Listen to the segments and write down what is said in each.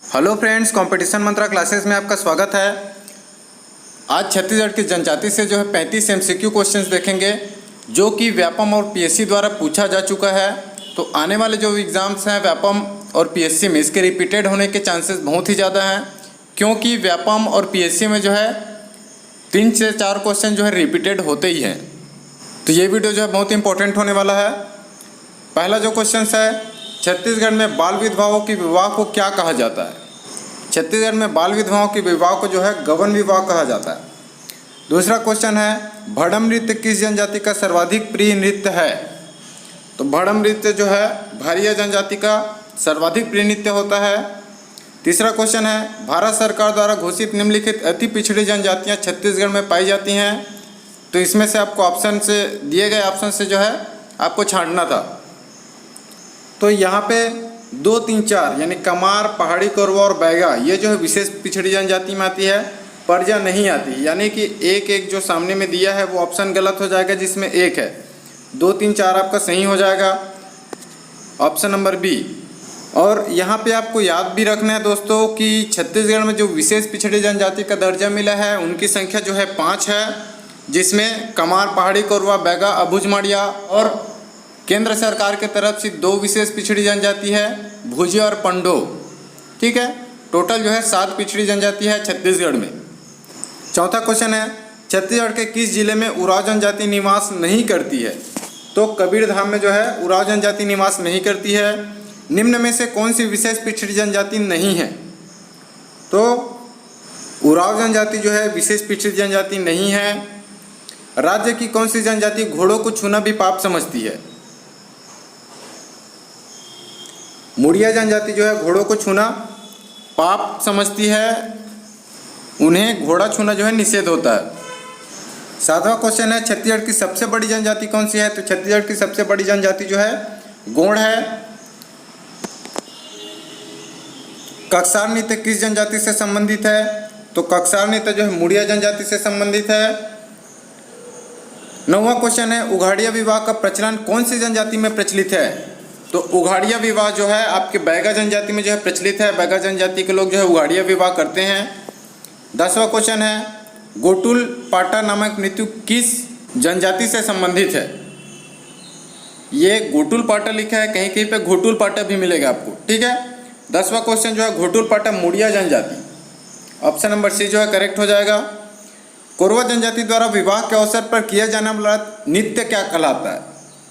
Hello friends, competition मंत्रा classes में आपका स्वागत है। आज छत्तीसगढ़ की जनजाति से जो है 35 एमसीक्यू क्वेश्चंस देखेंगे जो कि व्यापम और पीएससी द्वारा पूछा जा चुका है। तो आने वाले जो एग्ज़ाम्स हैं व्यापम और पीएससी में, इसके रिपीटेड होने के चांसेस बहुत ही ज़्यादा हैं, क्योंकि व्यापम और पीएससी में जो है 3 से 4 क्वेश्चन जो है रिपीटेड होते ही हैं। तो ये वीडियो जो है बहुत इंपॉर्टेंट होने वाला है। पहला जो क्वेश्चन है, छत्तीसगढ़ में बाल विधवाओं की विवाह को क्या कहा जाता है? छत्तीसगढ़ में बाल विधवाओं के विवाह को जो है गवन विवाह कहा जाता है। दूसरा क्वेश्चन है, भड़म नृत्य किस जनजाति का सर्वाधिक प्रिय नृत्य है? तो भड़म नृत्य जो है भारिया जनजाति का सर्वाधिक प्रिय नृत्य होता है। तीसरा क्वेश्चन है, भारत सरकार द्वारा घोषित निम्नलिखित अति पिछड़ी जनजातियां छत्तीसगढ़ में पाई जाती हैं। तो इसमें से आपको ऑप्शन से दिए गए ऑप्शन से जो है आपको छांटना था। तो यहाँ पे 2, 3, 4 यानी कमार, पहाड़ी कोरवा और बैगा ये जो है विशेष पिछड़ी जनजाति में आती है, परजा नहीं आती। यानी कि एक जो सामने में दिया है वो ऑप्शन गलत हो जाएगा, जिसमें 1 है। 2, 3, 4 आपका सही हो जाएगा, ऑप्शन नंबर बी। और यहाँ पे आपको याद भी रखना है दोस्तों कि छत्तीसगढ़ में जो विशेष पिछड़ी जनजाति का दर्जा मिला है उनकी संख्या जो है 5 है, जिसमें कमार, पहाड़ी कोरवा, बैगा, अबूझमाड़िया और केंद्र सरकार के तरफ से 2 विशेष पिछड़ी जनजाति है, भुजिया और पंडो। ठीक है, टोटल जो है 7 पिछड़ी जनजाति है छत्तीसगढ़ में। चौथा क्वेश्चन है, छत्तीसगढ़ के किस जिले में उराव जनजाति निवास नहीं करती है? तो कबीरधाम में जो है उराव जनजाति निवास नहीं करती है। निम्न में से कौन सी विशेष पिछड़ी जनजाति नहीं है? तो उराव जनजाति जो है विशेष पिछड़ी जनजाति नहीं है। राज्य की कौन सी जनजाति घोड़ों को छूना भी पाप समझती है? मुड़िया जनजाति जो है घोड़ों को छूना पाप समझती है, उन्हें घोड़ा छूना जो है निषेध होता है। 7वां क्वेश्चन है, छत्तीसगढ़ की सबसे बड़ी जनजाति कौन सी है? तो छत्तीसगढ़ की सबसे बड़ी जनजाति जो है गोंड है। कक्सार नृत्य किस जनजाति से संबंधित है? तो कक्सार नृत्य जो है मुड़िया जनजाति से संबंधित है। 9वां क्वेश्चन है, उघाड़िया विवाह का प्रचलन कौन सी जनजाति में प्रचलित है? तो उघाड़िया विवाह जो है आपके बैगा जनजाति में जो है प्रचलित है। बैगा जनजाति के लोग जो है उघाड़िया विवाह करते हैं। 10वां क्वेश्चन है, गोटुल पाटा नामक नृत्य किस जनजाति से संबंधित है? ये गोटुल पाटा लिखा है, कहीं कहीं पे घोटुल पाटा भी मिलेगा आपको। ठीक है, 10वां क्वेश्चन जो है घोटुल पाटा मुड़िया जनजाति, ऑप्शन नंबर सी जो है करेक्ट हो जाएगा। कोरवा जनजाति द्वारा विवाह के अवसर पर किया जाने वाला नृत्य क्या कहलाता है?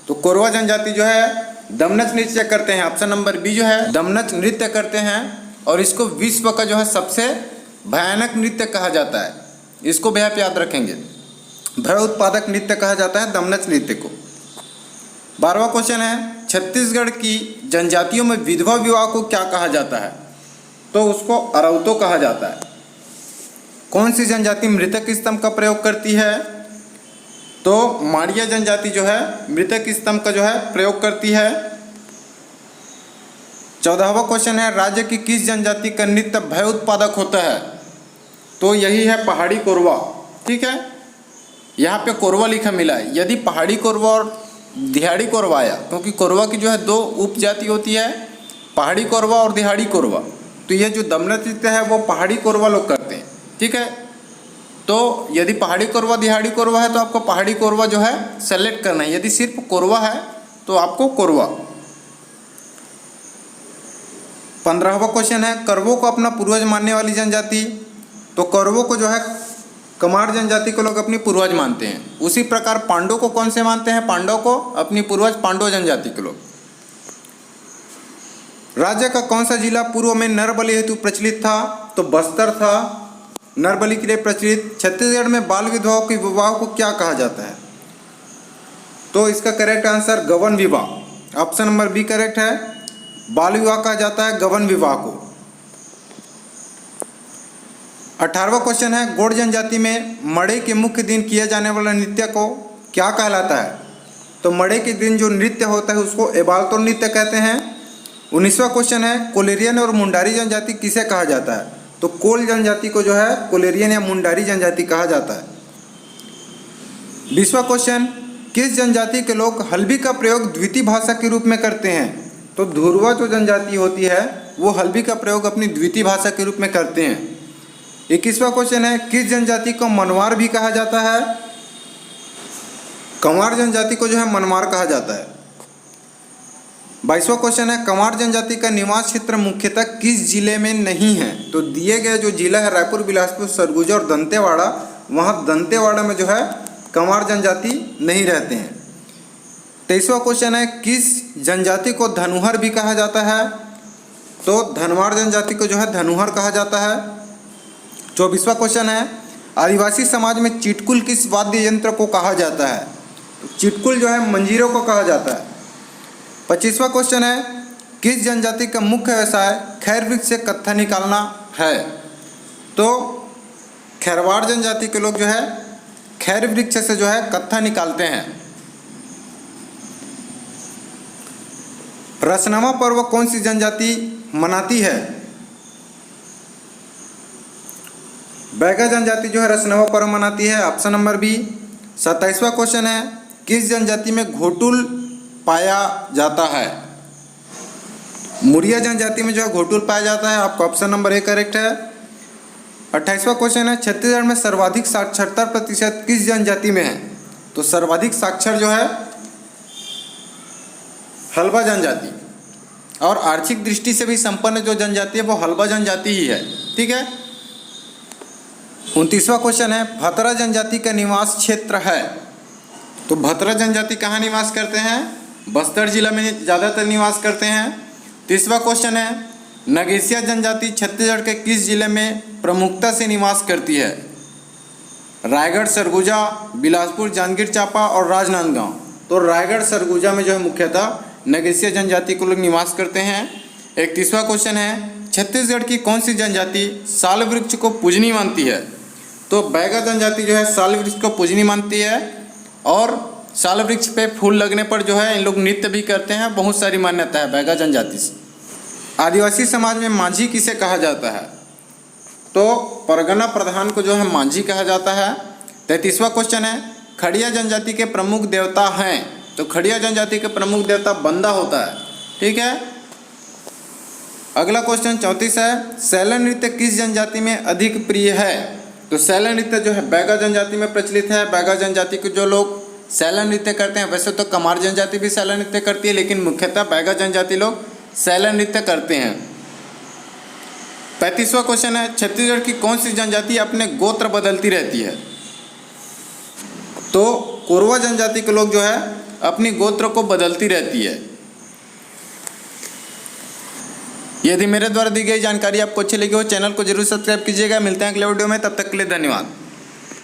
तो कोरवा जनजाति जो है दमनच नृत्य करते हैं, ऑप्शन नंबर बी जो है दमनच नृत्य करते हैं। और इसको विश्व का जो है सबसे भयानक नृत्य कहा जाता है। इसको भी आप याद रखेंगे, भय उत्पादक नृत्य कहा जाता है दमनच नृत्य को। 12वां क्वेश्चन है, छत्तीसगढ़ की जनजातियों में विधवा विवाह को क्या कहा जाता है? तो उसको अरौतो कहा जाता है। कौन सी जनजाति मृतक स्तंभ का प्रयोग करती है? तो माड़िया जनजाति जो है मृतक स्तंभ का जो है प्रयोग करती है। 14वां क्वेश्चन है, राज्य की किस जनजाति का नृत्य भय उत्पादक होता है? तो यही है पहाड़ी कोरवा। ठीक है, यहाँ पे कोरवा लिखा मिला है। यदि पहाड़ी कोरवा और दिहाड़ी कोरवा आया, क्योंकि कोरवा की जो है 2 उपजाति होती है, पहाड़ी कोरवा और दिहाड़ी कोरवा। तो ये जो दमनच नृत्य है वो पहाड़ी कोरवा लोग करते हैं। ठीक है, तो यदि पहाड़ी कोरवा दिहाड़ी कोरवा है तो आपको पहाड़ी कोरवा जो है सेलेक्ट करना है। यदि सिर्फ कोरवा है तो आपको कोरवा। 15वां क्वेश्चन है, करवों को अपना पूर्वज मानने वाली जनजाति? तो करवों को जो है कमार जनजाति को लोग अपनी पूर्वज मानते हैं। उसी प्रकार पांडव को कौन से मानते हैं? पांडव को अपनी पूर्वज पांडव जनजाति के लोग। राज्य का कौन सा जिला पूर्व में नरबलि हेतु प्रचलित था? तो बस्तर था नरबलि के लिए प्रचलित। छत्तीसगढ़ में बाल विधवाओं के विवाह को क्या कहा जाता है? तो इसका करेक्ट आंसर गवन विवाह, ऑप्शन नंबर बी करेक्ट है। बाल विवाह कहा जाता है गवन विवाह को। 18वां क्वेश्चन है, गोंड जनजाति में मड़े के मुख्य दिन किया जाने वाला नृत्य को क्या कहलाता है? तो मड़े के दिन जो नृत्य होता है उसको एबालतो नृत्य कहते हैं। 19वां क्वेश्चन है, कोलेरियन और मुंडारी जनजाति किसे कहा जाता है? तो कोल जनजाति को जो है कोलेरियन या मुंडारी जनजाति कहा जाता है। 20वां क्वेश्चन, किस जनजाति के लोग हल्बी का प्रयोग द्वितीय भाषा के रूप में करते हैं? तो धुरवा जो जनजाति होती है वो हल्बी का प्रयोग अपनी द्वितीय भाषा के रूप में करते हैं। 21वां क्वेश्चन है, किस जनजाति को मनवार भी कहा जाता है? कंवार जनजाति को जो है मनवार कहा जाता है। 22वां क्वेश्चन है, कंवार जनजाति का निवास क्षेत्र मुख्यतः किस जिले में नहीं है? तो दिए गए जो जिला है रायपुर, बिलासपुर, सरगुजा और दंतेवाड़ा, वहाँ दंतेवाड़ा में जो है कंवार जनजाति नहीं रहते हैं। 23वां क्वेश्चन है, किस जनजाति को धनुहर भी कहा जाता है? तो धनवार जनजाति को जो है धनुहर कहा जाता है। 24वां क्वेश्चन है, आदिवासी समाज में चिटकुल किस वाद्य यंत्र को कहा जाता है? तो चिटकुल जो है मंजीरों को कहा जाता है। 25वां क्वेश्चन है, किस जनजाति का मुख्य व्यवसाय खैर वृक्ष से कत्था निकालना है? तो खैरवाड़ जनजाति के लोग जो है खैर वृक्ष से जो है कत्था निकालते हैं। रसनामा पर्व कौन सी जनजाति मनाती है? बैगा जनजाति जो है रसनामा पर्व मनाती है, ऑप्शन नंबर बी। 27वां क्वेश्चन है, किस जनजाति में घोटुल पाया जाता है? मुरिया जनजाति में जो है घोटुल पाया जाता है, आपका ऑप्शन नंबर ए करेक्ट है। 28वां क्वेश्चन है, छत्तीसगढ़ में सर्वाधिक साक्षरता प्रतिशत किस जनजाति में है? तो सर्वाधिक साक्षर जो है हल्बा जनजाति, और आर्थिक दृष्टि से भी संपन्न जो जनजाति है वो हल्बा जनजाति ही है। ठीक है। 29वां क्वेश्चन है, भतरा जनजाति का निवास क्षेत्र है? तो भतरा जनजाति कहाँ निवास करते हैं? बस्तर जिला में ज़्यादातर निवास करते हैं। 30वां क्वेश्चन है, नगेसिया जनजाति छत्तीसगढ़ के किस जिले में प्रमुखता से निवास करती है? रायगढ़, सरगुजा, बिलासपुर, जांजगीर चांपा और राजनांदगांव। तो रायगढ़, सरगुजा में जो है मुख्यतः नगेसिया जनजाति को लोग निवास करते हैं। 31वां क्वेश्चन है, छत्तीसगढ़ की कौन सी जनजाति साल वृक्ष को पूजनीय मानती है? तो बैगा जनजाति जो है साल वृक्ष को पूजनीय मानती है, और साल वृक्ष पे फूल लगने पर जो है इन लोग नृत्य भी करते हैं। बहुत सारी मान्यता है बैगा जनजाति से। आदिवासी समाज में माझी किसे कहा जाता है? तो परगना प्रधान को जो है माझी कहा जाता है। 33वां क्वेश्चन है, खड़िया जनजाति के प्रमुख देवता हैं? तो खड़िया जनजाति के प्रमुख देवता बंदा होता है। ठीक है। अगला क्वेश्चन 34 है, सैलन नृत्य किस जनजाति में अधिक प्रिय है? तो सैलन नृत्य जो है बैगा जनजाति में प्रचलित है। बैगा जनजाति के जो लोग सैलन नृत्य करते हैं, वैसे तो कमार जनजाति भी सैलन नृत्य करती है, लेकिन मुख्यतः बैगा जनजाति लोग सैलन नृत्य करते हैं। 35वां क्वेश्चन है, छत्तीसगढ़ की कौन सी जनजाति अपने गोत्र बदलती रहती है? तो कोरवा जनजाति के लोग जो है अपनी गोत्र को बदलती रहती है। यदि मेरे द्वारा दी गई जानकारी आपको अच्छी लगी हो, चैनल को जरूर सब्सक्राइब कीजिएगा। मिलते हैं अगले वीडियो में, तब तक के लिए धन्यवाद।